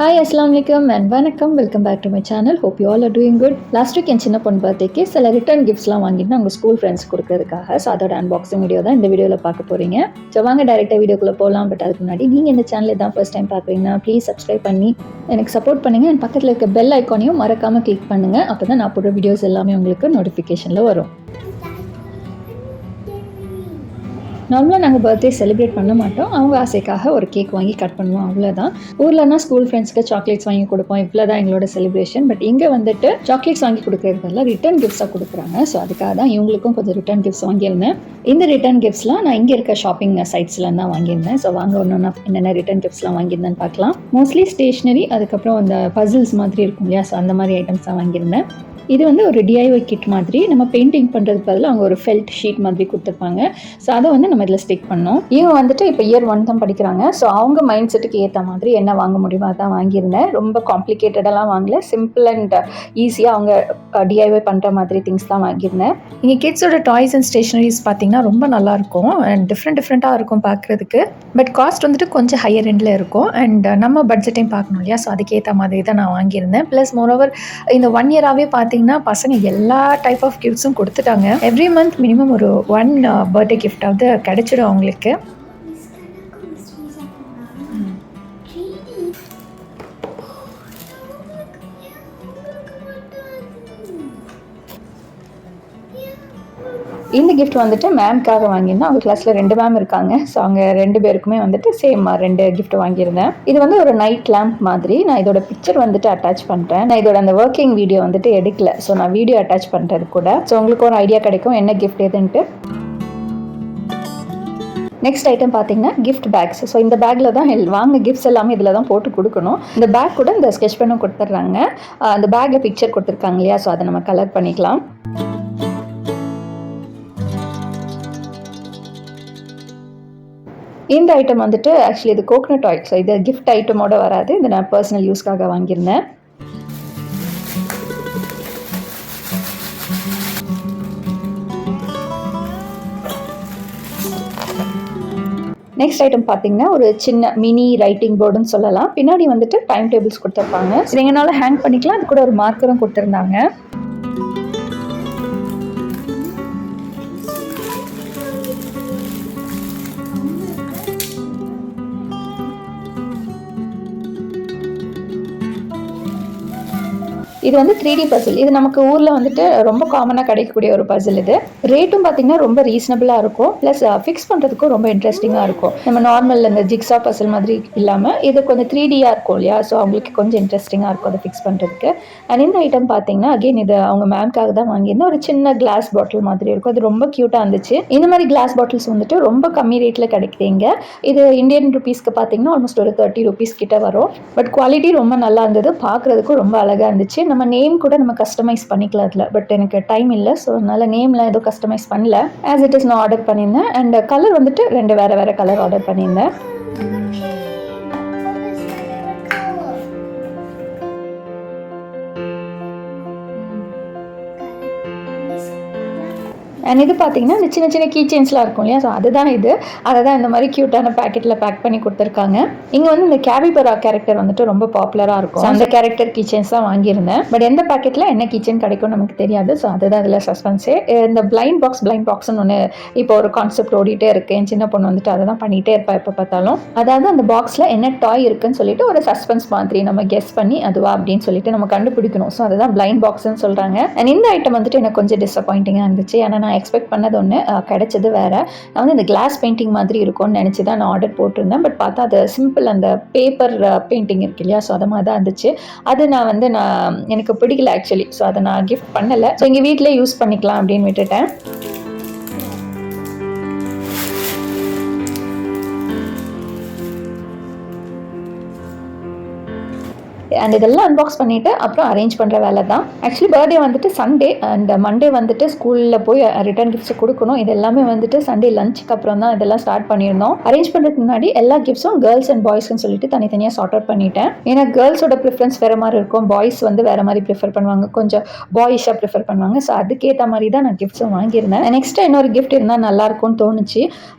Hi அஸ்லாம் வலைக்கம் and வணக்கம். Welcome back to my channel. Hope you all are doing good. Last week என் சின்ன பொண்ணு பர்த்டேக்கு சில ரிட்டர்ன் கிஃப்ட்ஸ்லாம் வாங்கிட்டு அவங்க ஸ்கூல் ஃப்ரெண்ட்ஸ் கொடுக்கறதுக்காக. ஸோ அதோட அன்பாக்சிங் வீடியோ தான் இந்த வீடியோவில் பார்க்க போகிறீங்க. ஸோ வாங்க டேரெக்டாக வீடியோக்குள்ளே போகலாம். பட் அதுக்கு முன்னாடி நீங்கள் இந்த சேனல் தான் ஃபர்ஸ்ட் டைம் பார்க்குறீங்கன்னா ப்ளீஸ் சப்ஸ்கிரைப் பண்ணி எனக்கு சப்போர்ட் பண்ணுங்கள். அண்ட் பக்கத்தில் இருக்க பெல் ஐக்கானையும் மறக்காமல் கிளிக் பண்ணுங்கள். அப்போ தான் நான் போடுற வீடியோஸ் எல்லாமே உங்களுக்கு நோட்டிஃபிகேஷனில் வரும். நார்மலாக நாங்கள் பர்த்டே செலிப்ரேட் பண்ண மாட்டோம். அவங்க ஆசைக்காக ஒரு கேக் வாங்கி கட் பண்ணுவோம், அவ்வளோதான். ஊர்லனா ஸ்கூல் ஃப்ரெண்ட்ஸ்க்கு சாக்லேட்ஸ் வாங்கி கொடுப்போம், இவ்வளோ தான் எங்களோட செலிப்ரேஷன். பட் இங்கே வந்துட்டு சாக்லேட்ஸ் வாங்கி கொடுக்குறது பதிலாக ரிட்டர்ன் கிஃப்ட்ஸாக கொடுக்குறாங்க. ஸோ அதுக்காக தான் இவங்களுக்கும் கொஞ்சம் ரிட்டர்ன் கிஃப்ட்ஸ் வாங்கியிருந்தேன். இந்த ரிட்டர்ன் கிஃப்ட்ஸ்லாம் நான் இங்கே இருக்க ஷாப்பிங் சைட்ஸில் தான் வாங்கியிருந்தேன். ஸோ வாங்க ஒன்று என்னென்ன ரிட்டர்ன் கிஃப்ட்ஸ்லாம் வாங்கியிருந்தேன்னு பார்க்கலாம். மோஸ்ட்லி ஸ்டேஷ்னரி, அதுக்கப்புறம் அந்த பசில்ஸ் மாதிரி இருக்கும் இல்லையா, ஸோ அந்த மாதிரி ஐட்டம்ஸ் தான் வாங்கியிருந்தேன். இது வந்து ஒரு டிஐஒய் கிட் மாதிரி. நம்ம பெயிண்டிங் பண்ணுறதுக்கு பதில் அவங்க ஒரு ஃபெல்ட் ஷீட் மாதிரி கொடுத்துருப்பாங்க. ஸோ அதை வந்து நம்ம இதில் ஸ்டிக் பண்ணோம். இவங்க வந்துட்டு இப்போ இயர் 1 தான் படிக்கிறாங்க. ஸோ அவங்க மைண்ட் செட்டுக்கு ஏற்ற மாதிரி என்ன வாங்க முடியுமோ அதான் வாங்கியிருந்தேன். ரொம்ப காம்ப்ளிகேட்டடெல்லாம் வாங்கல, சிம்பிள் அண்ட் ஈஸியாக அவங்க டிஐஒய் பண்ணுற மாதிரி திங்ஸ் தான் வாங்கியிருந்தேன். இங்கே கிட்ஸோட டாய்ஸ் அண்ட் ஸ்டேஷ்னரிஸ் பார்த்தீங்கன்னா ரொம்ப நல்லாயிருக்கும் அண்ட் டிஃப்ரெண்ட்டாக இருக்கும் பார்க்குறதுக்கு. பட் காஸ்ட் வந்துட்டு கொஞ்சம் ஹையர் எண்டில் இருக்கும். அண்ட் நம்ம பட்ஜெட்டையும் பார்க்கணும் இல்லையா, ஸோ அதுக்கேற்ற மாதிரி தான் நான் வாங்கியிருந்தேன். ப்ளஸ் மோரோவர் இந்த 1 இயராகவே பார்த்தீங்கன்னா பசங்க எல்லா டைப் ஆஃப் கிஃப்ட்ஸும் கொடுத்துட்டாங்க. எவ்ரி மந்த் மினிமம் ஒரு 1 பர்த்டே கிஃப்டாவது கிடைச்சிடும் அவங்களுக்கு. இந்த கிஃப்ட் வந்துட்டு மேம்காக வாங்கியிருந்தேன். அவங்க கிளாஸில் 2 மேம் இருக்காங்க. ஸோ அவங்க 2 பேருக்குமே வந்துட்டு சேம் 2 கிஃப்ட் வாங்கியிருந்தேன். இது வந்து ஒரு நைட் லேம்ப் மாதிரி. நான் இதோட பிக்சர் வந்துட்டு அட்டாச் பண்ணுறேன். நான் இதோட அந்த ஒர்க்கிங் வீடியோ வந்துட்டு எடுக்கல. ஸோ நான் வீடியோ அட்டாச் பண்ணுறது கூட. ஸோ உங்களுக்கு ஒரு ஐடியா கிடைக்கும் என்ன கிஃப்ட் எதுன்ட்டு. நெக்ஸ்ட் ஐட்டம் பார்த்தீங்கன்னா கிஃப்ட் பேக்ஸ். ஸோ இந்த பேக்கில் தான் வாங்க கிஃப்ட்ஸ் எல்லாமே இதில் தான் போட்டு கொடுக்கணும். இந்த பேக் கூட இந்த ஸ்கெட்ச் பென்னும் கொடுத்துட்றாங்க. அந்த பேக்கில் பிக்சர் கொடுத்துருக்காங்க இல்லையா, ஸோ அதை நம்ம கலர் பண்ணிக்கலாம். இந்த ஐட்டம் வந்துட்டு ஆக்சுவலி இது கோகனட் ஆயில். ஸோ இது கிஃப்ட் ஐட்டமோட வராது. இது நான் பர்சனல் யூஸ்க்காக வாங்கியிருந்தேன். நெக்ஸ்ட் ஐட்டம் பார்த்தீங்கன்னா ஒரு சின்ன மினி ரைட்டிங் போர்டுன்னு சொல்லலாம். பின்னாடி வந்துட்டு டைம் டேபிள்ஸ் கொடுத்துருப்பாங்க. சரி, எங்கனால ஹேங் பண்ணிக்கலாம். அது கூட ஒரு மார்க்கரும் கொடுத்துருந்தாங்க. இது வந்து 3D பசில். இது நமக்கு ஊரில் வந்துட்டு ரொம்ப காமனாக கிடைக்கக்கூடிய ஒரு பசில். இது ரேட்டும் பார்த்தீங்கன்னா ரொம்ப ரீசனபிளாக இருக்கும். ப்ளஸ் ஃபிக்ஸ் பண்ணுறதுக்கும் ரொம்ப இன்ட்ரெஸ்டிங்காக இருக்கும். நம்ம நார்மல் இந்த ஜிக்ஸா பசில் மாதிரி இல்லாமல் இது கொஞ்சம் 3Dயாக இருக்கும் இல்லையா, ஸோ அவங்களுக்கு கொஞ்சம் இன்ட்ரெஸ்டிங்காக இருக்கும் அதை ஃபிக்ஸ் பண்ணுறதுக்கு. அண்ட் இந்த ஐட்டம் பார்த்தீங்கன்னா அகெயின் இது அவங்க மேம்காக தான் வாங்கியிருந்தேன். ஒரு சின்ன கிளாஸ் பாட்டில் மாதிரி இருக்கும். அது ரொம்ப க்யூட்டாக இருந்துச்சு. இந்த மாதிரி கிளாஸ் பாட்டில்ஸ் வந்துட்டு ரொம்ப கம்மி ரேட்டில் கிடைக்குதுங்க. இது இந்தியன் ருபீஸ்க்கு பார்த்தீங்கன்னா ஆல்மோஸ்ட் ஒரு 30 rupees கிட்ட வரும். பட் குவாலிட்டி ரொம்ப நல்லா இருந்தது, பார்க்குறதுக்கும் ரொம்ப அழகாக இருந்துச்சு. நம்ம நேம் கூட நம்ம கஸ்டமைஸ் பண்ணிக்கலாம் அதில். பட் எனக்கு டைம் இல்லை, ஸோ அதனால நேம்லாம் எதுவும் கஸ்டமைஸ் பண்ணல. ஆஸ் இட் இஸ் நான் ஆர்டர் பண்ணியிருந்தேன். அண்ட் கலர் வந்துட்டு 2 வேறு கலர் ஆர்டர் பண்ணியிருந்தேன். அண்ட் இது பார்த்தீங்கன்னா இந்த சின்ன சின்ன கீ செயின்ஸ்லாம் இருக்கும் இல்லையா, ஸோ அதுதான் இது. அதை தான் இந்த மாதிரி க்யூட்டான பேக்கெட்டில் பேக் பண்ணி கொடுத்துருக்காங்க. இங்கே வந்து இந்த கேபிபரா கேரக்டர் வந்துட்டு ரொம்ப பாப்புலராக இருக்கும். அந்த கேரக்டர் கீ செயின்ஸ் தான் வாங்கியிருந்தேன். பட் எந்த பேக்கெட்டில் என்ன கீ செயின் கிடைக்கும் நமக்கு தெரியாது. ஸோ அதுதான் இதில் சஸ்பென்ஸே. இந்த பிளைண்ட் பாக்ஸ்னு ஒன்று இப்போ ஒரு கான்செப்ட் ஓடிட்டே இருக்கு. என் சின்ன பொண்ணு வந்துட்டு அதை தான் பண்ணிகிட்டே இருப்பா எப்போ பார்த்தாலும். அதாவது அந்த பாக்ஸில் என்ன டாய் இருக்குன்னு சொல்லிட்டு ஒரு சஸ்பென்ஸ் மாதிரி நம்ம கெஸ் பண்ணி அதுவா அப்படின்னு சொல்லிட்டு நம்ம கண்டுபிடிக்கணும். ஸோ அதுதான் பிளைண்ட் பாக்ஸ்ன்னு சொல்கிறாங்க. அண்ட் இந்த ஐட்டம் வந்துட்டு எனக்கு கொஞ்சம் டிசப்பாயிண்டிங்காக இருந்துச்சு. ஏன்னா நான் எக்ஸ்பெக்ட் பண்ணது ஒன்று, கிடைச்சது வேறு. நான் வந்து இந்த கிளாஸ் பெயிண்டிங் மாதிரி இருக்கும்னு நினச்சி தான் நான் ஆர்டர் போட்டிருந்தேன். பட் பார்த்தா அது சிம்பிள் அந்த பேப்பர் பெயிண்டிங் இருக்கு இல்லையா, ஸோ அது மாதிரி தான் இருந்துச்சு. அது எனக்கு பிடிக்கல ஆக்சுவலி. ஸோ அதை நான் கிஃப்ட் பண்ணலை. ஸோ எங்கள் வீட்டிலே யூஸ் பண்ணிக்கலாம் அப்படின்னு விட்டுட்டேன். அண்ட் இதெல்லாம் அன்பாக்ஸ் பண்ணிவிட்டு அப்புறம் அரேஞ்ச் பண்ணுற வேலை தான். ஆக்சுவலி பர்த்டே வந்துட்டு சண்டே அண்ட் மண்டே வந்துட்டு ஸ்கூலில் போய் ரிட்டர்ன் கிஃப்ட்ஸ் கொடுக்கணும். இது எல்லாமே வந்துட்டு சண்டே லஞ்சுக்கு அப்புறம் தான் இதெல்லாம் ஸ்டார்ட் பண்ணியிருந்தோம். அரேஞ்ச் பண்ணுறதுக்கு முன்னாடி எல்லா கிஃப்ட்ஸும் கேர்ள்ஸ் அண்ட் பாய்ஸ்ன்னு சொல்லிட்டு தனித்தனியாக சார்ட் அவுட் பண்ணிட்டேன். ஏன்னா கேர்ள்ஸோட ப்ரிஃபரன்ஸ் வேறு மாதிரி இருக்கும், பாய்ஸ் வந்து வேறு மாதிரி ப்ரிஃபர் பண்ணுவாங்க, கொஞ்சம் பாய்ஸாக ப்ரிஃபர் பண்ணுவாங்க. ஸோ அதுக்கேற்ற மாதிரி தான் நான் கிஃப்ட்ஸும் வாங்கியிருந்தேன். நெக்ஸ்ட்டு இன்னொரு கிஃப்ட் இருந்தால் நல்லாயிருக்கும்னு தோணுச்சு.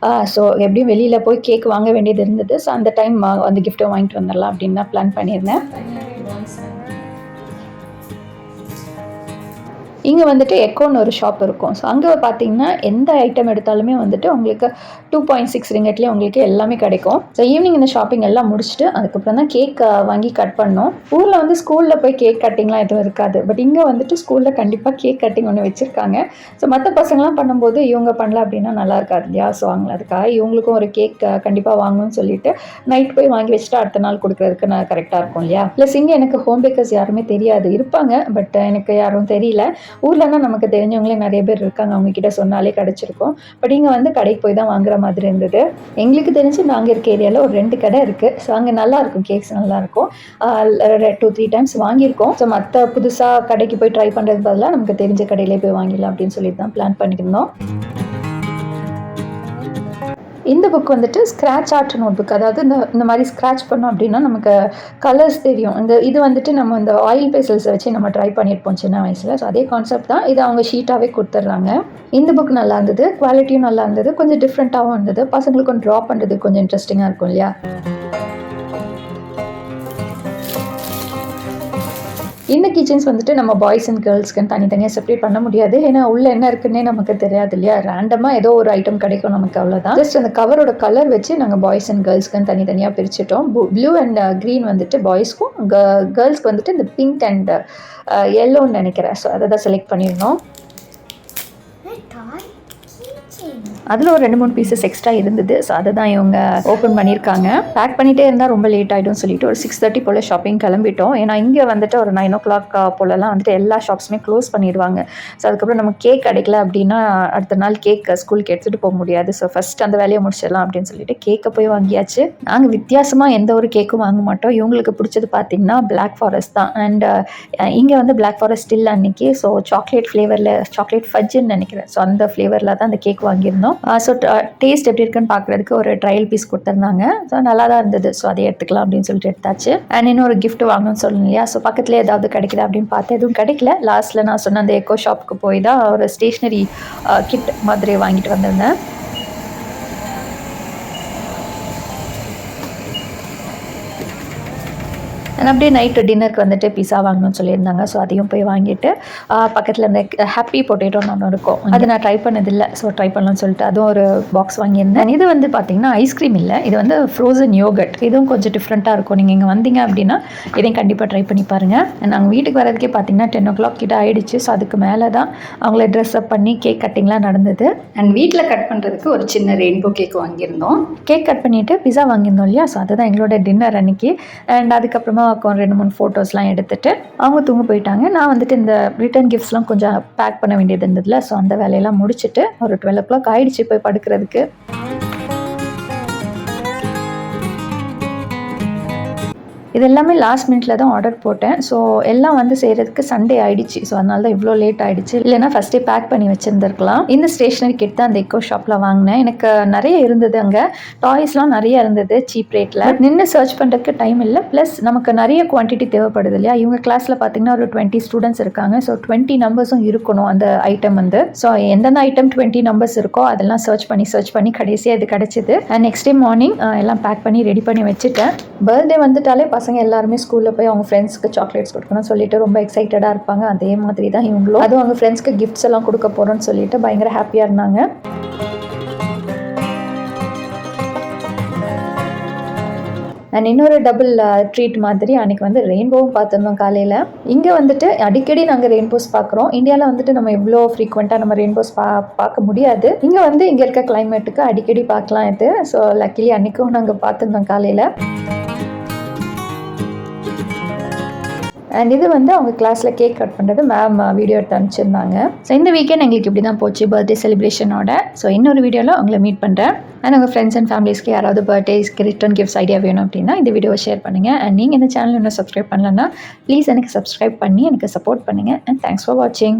ஸோ எப்படியும் வெளியில் போய் கேக் வாங்க வேண்டியது இருந்தது. ஸோ அந்த டைம் அந்த கிஃப்ட்டை வாங்கிட்டு வந்துடலாம் அப்படின்னு தான் பிளான் பண்ணியிருந்தேன். இங்கே வந்துட்டு எக்கோன்னு ஒரு ஷாப் இருக்கும். ஸோ அங்கே பார்த்தீங்கன்னா எந்த ஐட்டம் எடுத்தாலுமே வந்துட்டு உங்களுக்கு 2.6 ரிங்கட்லேயே உங்களுக்கு எல்லாமே கிடைக்கும். ஸோ ஈவினிங் இந்த ஷாப்பிங் எல்லாம் முடிச்சுட்டு அதுக்கப்புறம் தான் கேக் வாங்கி கட் பண்ணோம். ஊரில் வந்து ஸ்கூலில் போய் கேக் கட்டிங்லாம் எதுவும் இருக்காது, பட் இங்கே வந்துட்டு ஸ்கூலில் கண்டிப்பாக கேக் கட்டிங் ஒன்று வச்சுருக்காங்க. ஸோ மற்ற பசங்களாம் பண்ணும்போது இவங்க பண்ணல அப்படின்னா நல்லா இருக்காது இல்லையா? ஸோ அதுக்காக இவங்களுக்கும் ஒரு கேக் கண்டிப்பாக வாங்கணும்னு சொல்லிட்டு நைட் போய் வாங்கி வச்சுட்டு அடுத்த நாள் கொடுக்குறதுக்கு நான் கரெக்டாக இருக்கும் இல்லையா? ப்ளஸ் இங்கே எனக்கு ஹோம் பேக்கர்ஸ் யாருமே தெரியாது, இருப்பாங்க பட் எனக்கு யாரும் தெரியல. ஊர்லன்னா நமக்கு தெரிஞ்சவங்களே நிறைய பேர் இருக்காங்க, அவங்க கிட்ட சொன்னாலே கிடச்சிருக்கும். பட் இங்கே வந்து கடைக்கு போய் தான் வாங்குற மாதிரி இருந்தது. எங்களுக்கு தெரிஞ்சு நாங்கள் இருக்க ஏரியாவில் ஒரு 2 கடை இருக்குது. ஸோ அங்கே நல்லாயிருக்கும், கேக்ஸ் நல்லாயிருக்கும். 2-3 டைம்ஸ் வாங்கியிருக்கோம். ஸோ மற்ற புதுசாக கடைக்கு போய் ட்ரை பண்ணுறதுக்கு பதிலாக நமக்கு தெரிஞ்ச கடையிலே போய் வாங்கிடலாம் அப்படின்னு சொல்லிட்டு தான் பிளான் பண்ணியிருந்தோம். இந்த புக் வந்துட்டு ஸ்க்ராட்ச் ஆர்ட் நோட் புக். அதாவது இந்த மாதிரி ஸ்க்ராட்ச் பண்ணோம் அப்படின்னா நமக்கு கலர்ஸ் தெரியும். இது வந்துட்டு நம்ம இந்த ஆயில் பெசல்ஸை வச்சு நம்ம ட்ரை பண்ணியிருப்போம் சின்ன வயசில். ஸோ அதே கான்செப்ட் தான். இதை அவங்க ஷீட்டாகவே கொடுத்துட்றாங்க. இந்த புக் நல்லா இருந்தது, குவாலிட்டியும் நல்லா இருந்தது, கொஞ்சம் டிஃப்ரெண்ட்டாகவும் இருந்தது. பசங்களுக்கு ட்ரா பண்ணுறது கொஞ்சம் இன்ட்ரெஸ்டிங்காக இருக்கும் இல்லையா? இந்த கிச்சன்ஸ் வந்துட்டு நம்ம பாய்ஸ் அண்ட் கேர்ள்ஸ்க்குன்னு தனித்தனியாக செப்பரேட் பண்ண முடியாது. ஏன்னா உள்ள என்ன இருக்குன்னே நமக்கு தெரியாது இல்லையா? ரேண்டமாக ஏதோ ஒரு ஐட்டம் கிடைக்கும் நமக்கு, அவ்வளோதான். ஜஸ்ட் அந்த கவரோட கலர் வச்சு நாங்கள் பாய்ஸ் அண்ட் கேர்ள்ஸ்க்குன்னு தனித்தனியாக பிரிச்சுட்டோம். ப்ளூ அண்ட் க்ரீன் வந்துட்டு பாய்ஸ்க்கும், கேர்ள்ஸ்க்கு வந்துட்டு இந்த பிங்க் அண்ட் எல்லோன்னு நினைக்கிறேன். ஸோ அதை தான் செலக்ட் பண்ணியிருந்தோம். அதில் ஒரு 2-3 பீசஸ் எக்ஸ்ட்ரா இருந்தது. ஸோ அதை தான் இவங்க ஓப்பன் பண்ணியிருக்காங்க. பேக் பண்ணிகிட்டே இருந்தால் ரொம்ப லேட் ஆகிடும் சொல்லிட்டு ஒரு 6:30 போல் ஷாப்பிங் கிளம்பிட்டோம். ஏன்னா இங்கே வந்துட்டு ஒரு 9 o'clock போலலாம் வந்துட்டு எல்லா ஷாப்ஸுமே க்ளோஸ் பண்ணிடுவாங்க. ஸோ அதுக்கப்புறம் நம்ம கேக் கிடைக்கல அப்படின்னா அடுத்த நாள் கேக் ஸ்கூலுக்கு எடுத்துகிட்டு போக முடியாது. ஸோ ஃபஸ்ட் அந்த வேலையை முடிச்சிடலாம் அப்படின்னு சொல்லிட்டு கேக்கை போய் வாங்கியாச்சு. நாங்கள் வித்தியாசமாக எந்த ஒரு கேக்கும் வாங்க மாட்டோம். இவங்களுக்கு பிடிச்சது பார்த்திங்கன்னா பிளாக் ஃபாரஸ்ட் தான். அண்ட் இங்கே வந்து பிளாக் ஃபாரஸ்ட் இல்லை அன்றைக்கி. ஸோ சாக்லேட் ஃப்ளேவரில், சாக்லேட் ஃபஜ்ஜுன்னு நினைக்கிறேன். ஸோ அந்த ஃப்ளேவரில் தான் அந்த கேக் வாங்கியிருந்தோம். ஸோ டேஸ்ட் எப்படி இருக்குன்னு பார்க்குறதுக்கு ஒரு ட்ரையல் பீஸ் கொடுத்துருந்தாங்க. ஸோ நல்லா தான் இருந்தது. ஸோ அதை எடுத்துக்கலாம் அப்படின்னு சொல்லிட்டு எடுத்தாச்சு. அண்ட் இன்னொரு கிஃப்ட் வாங்கணும்னு சொல்லணும் இல்லையா? ஸோ பக்கத்துலேயே ஏதாவது கிடைக்குதா அப்படின்னு பார்த்தா எதுவும் கிடைக்கல. லாஸ்ட்டில் நான் சொன்ன அந்த எக்கோ ஷாப்புக்கு போய் தான் ஒரு ஸ்டேஷ்னரி கிட் மாதிரி வாங்கிட்டு வந்திருந்தேன். அப்படியே நைட்டு டின்னருக்கு வந்துட்டு பிஸா வாங்கணும்னு சொல்லியிருந்தாங்க. ஸோ அதையும் போய் வாங்கிட்டு பக்கத்தில் இந்த ஹாப்பி பொட்டேட்டோன்னு ஒன்று இருக்கும், அது நான் ட்ரை பண்ணதில்லை. ஸோ ட்ரை பண்ணலாம்னு சொல்லிட்டு அதுவும் ஒரு பாக்ஸ் வாங்கியிருந்தேன். இது வந்து பார்த்திங்கன்னா ஐஸ்கிரீம் இல்லை, இது வந்து ஃப்ரோசன் யோகட். இதுவும் கொஞ்சம் டிஃப்ரெண்ட்டாக இருக்கும். நீங்கள் இங்கே வந்தீங்க அப்படின்னா இதையும் கண்டிப்பாக ட்ரை பண்ணி பாருங்கள். நாங்கள் வீட்டுக்கு வரதுக்கே பார்த்திங்கன்னா 10 o'clock கிட்ட ஆகிடுச்சு. ஸோ அதுக்கு மேலே தான் அவங்கள ட்ரெஸ் அப் பண்ணி கேக் கட்டிங்லாம் நடந்தது. அண்ட் வீட்டில் கட் பண்ணுறதுக்கு ஒரு சின்ன ரெயின்போ கேக் வாங்கியிருந்தோம். கேக் கட் பண்ணிவிட்டு பிஸா வாங்கியிருந்தோம் இல்லையா? ஸோ அதுதான் எங்களோட டின்னர் அன்றைக்கி. அண்ட் அதுக்கப்புறமா 2-3 ஃபோட்டோஸ்லாம் எடுத்துகிட்டு அவங்க தூங்க போயிட்டாங்க. நான் வந்துட்டு இந்த ரிட்டர்ன் கிஃப்ட்ஸ்லாம் கொஞ்சம் பேக் பண்ண வேண்டியது இருந்ததில்ல. ஸோ அந்த வேலையெல்லாம் முடிச்சுட்டு ஒரு 12 o'clock ஆகிடுச்சு போய் படுக்கிறதுக்கு. இது எல்லாமே லாஸ்ட் மினிட்ல தான் ஆர்டர் போட்டேன். ஸோ எல்லாம் வந்து செய்கிறதுக்கு சண்டே ஆகிடுச்சு. ஸோ அதனால தான் இவ்வளோ லேட் ஆகிடுச்சு. இல்லைனா ஃபஸ்ட்டே பேக் பண்ணி வச்சுருந்துருக்கலாம். இந்த ஸ்டேஷ்னரி கிட் தான் அந்த எக்கோ ஷாப்பில் வாங்கினேன். எனக்கு நிறைய இருந்தது, அங்கே டாய்ஸ்லாம் நிறைய இருந்தது சீப் ரேட்டில். நின்று சர்ச் பண்ணுறதுக்கு டைம் இல்லை. ப்ளஸ் நமக்கு நிறைய குவான்டிட்டி தேவைப்படுது இல்லையா? இவங்க கிளாஸில் பார்த்தீங்கன்னா ஒரு 20 ஸ்டூடெண்ட்ஸ் இருக்காங்க. ஸோ 20 நம்பர்ஸும் இருக்கணும் அந்த ஐட்டம் வந்து. ஸோ எந்தெந்த ஐட்டம் 20 நம்பர்ஸ் இருக்கோ அதெல்லாம் சர்ச் பண்ணி கடைசியாக இது கிடச்சிது. அண்ட் நெக்ஸ்ட் டே மார்னிங் எல்லாம் பேக் பண்ணி ரெடி பண்ணி வச்சுட்டேன். பர்த்டே வந்துட்டாலே பசங்க எல்லாருமே ஸ்கூலில் போய் அவங்க ஃப்ரெண்ட்ஸ்க்கு சாக்லேட்ஸ் கொடுக்கணும்னு சொல்லிட்டு ரொம்ப எக்ஸைட்டடாக இருப்பாங்க. அதே மாதிரி தான் இவங்களும். அதுவும் அவங்க ஃப்ரெண்ட்ஸ்க்கு கிஃப்ட்ஸ் எல்லாம் கொடுக்க போகிறோன்னு சொல்லிட்டு பயங்கர ஹாப்பியாக இருந்தாங்க. அண்ட் இன்னொரு டபுள் ட்ரீட் மாதிரி அன்றைக்கி வந்து ரெயின்போவும் பார்த்துருந்தோம் காலையில். இங்கே வந்துட்டு அடிக்கடி நாங்கள் ரெயின்போஸ் பார்க்குறோம். இந்தியாவில் வந்துட்டு நம்ம எவ்வளோ ஃப்ரீக்வெண்ட்டாக நம்ம ரெயின்போஸ் பார்க்க முடியாது. இங்கே வந்து இங்கே இருக்க கிளைமேட்டுக்கு அடிக்கடி பார்க்கலாம் இது. ஸோ லக்கிலி அன்றைக்கும் நாங்கள் பார்த்துருந்தோம் காலையில். அண்ட் இது வந்து அவங்க கிளாஸில் கேக் கட் பண்ணுறது மேம் வீடியோ எடுத்து அனுப்பிச்சிருந்தாங்க. ஸோ இந்த வீக்கெண்ட் எங்களுக்கு இப்படி தான் போச்சு பர்த்டே செலிப்ரேஷனோட. ஸோ இன்னொரு வீடியோவில் உங்களை மீட் பண்ணுறேன். அண்ட் உங்கள் ஃப்ரெண்ட்ஸ் அண்ட் ஃபேமிலிஸ்க்கு யாராவது பர்த்டேஸ்க்கு ரிட்டர்ன் கிஃப்ட்ஸ் ஐடியா வேணும் அப்படின்னா இந்த வீடியோவை ஷேர் பண்ணுங்கள். அண்ட் நீங்கள் இந்த சேனல் இன்னும் சப்ஸ்கிரைப் பண்ணலன்னா ப்ளீஸ் எனக்கு சப்ஸ்கிரைப் பண்ணி எனக்கு சப்போர்ட் பண்ணுங்கள். அண்ட் தேங்க்ஸ் ஃபார் வாட்சிங்.